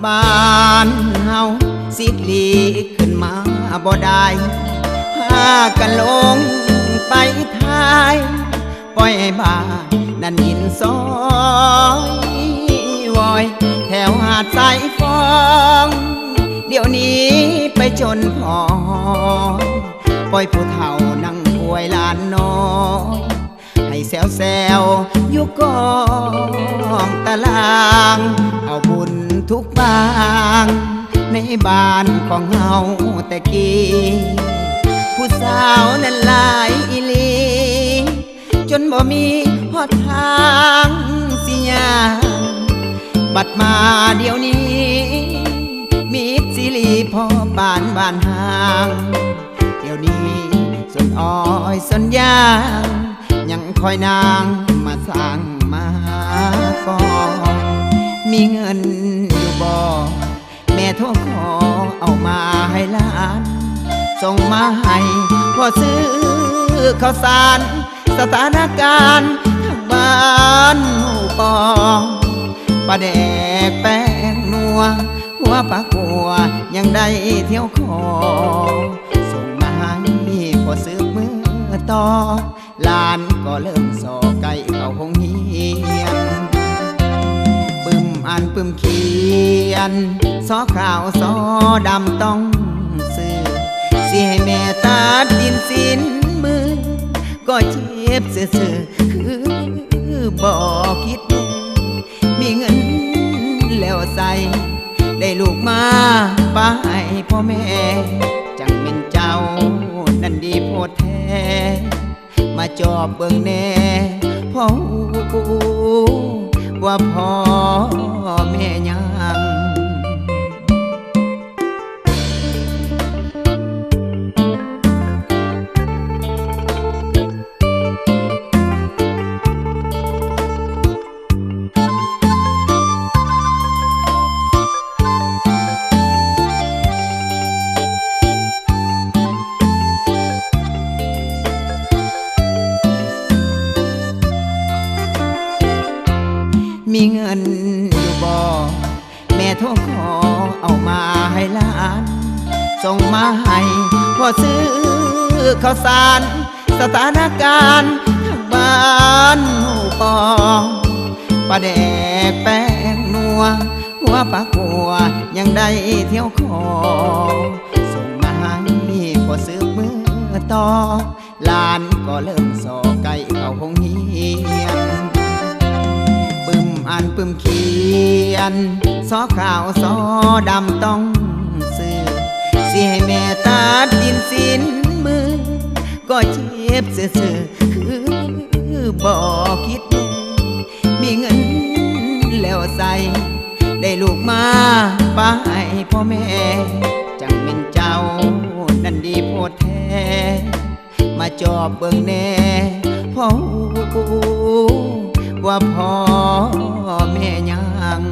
บ้านเฮาสิหลีขึ้นมาบ่ได้พากันลงไปท้ายปล่อยให้บ้านนั่นหินซอยวอยแถวหาดสายฟองเดี๋ยวนี้ไปจนพอปล่อยผู้เฒ่านั่งป่วยลานน้อยให้แซวอยู่กองตารางเอาบุญทุกบางในบ้านของเฮาแต่กี้ผู้สาวนั้นหลายอีหลีจนบ่มีหอดทางสิยางบัดมาเดี๋ยวนี้มีสิริพอบ้านห่างเดี๋ยวนี้ส่วนอ้อยส่วนยางยังคอยนางมาสร้างมาก่อนมีเงินอยู่บ่แม่โทรขอเอามาให้หลานส่งมาให้พอซื้อข้าวสารสถานการณ์ทางบ้านหูปองปลาแดกแป้งนัวหัวปลากัวยังได้เที่ยวคอส่งมาให้พอซื้อมือต่อลานก็เริ่มสอไก่เข้าห้องเฮียนปึ้มอ่านปึ้มเขียนซอขาวซอดำต้องซื้อสิให้แม่ตัดดินสินมือก็เจ็บซื่อคือบอกคิดมีเงินแล้วใส่ได้ลูกมาป้าให้พ่อแม่จังเป็นเจ้านั่นดีโพดแท้มาจอบเบิ่งแน่พ่อว่าพ่อแม่ยังมีเงินอยู่บ่แม่โทรขอเอามาให้หลานส่งมาให้พอซื้อข้าวสารสถานการณ์ทางบ้านหูปองปลาแดกแป้งนัวหัวปลากัวยังได้เที่ยวคอส่งมาให้พอซื้อมือต่อลานก็เริ่มสอไก่เข้าห้องเฮียนอ่านปึ้มเขียนซอขาวซอดำต้องซื้อสิให้แม่ตัดดินสินมือก็เจ็บซื่อคือบอกคิดมีเงินแล้วใส่ได้ลูกมาป้าให้พ่อแม่จังเป็นเจ้านั่นดีโพดแท้มาจอบเบิ่งแน่พ่อว่าพ่อแม่ยัง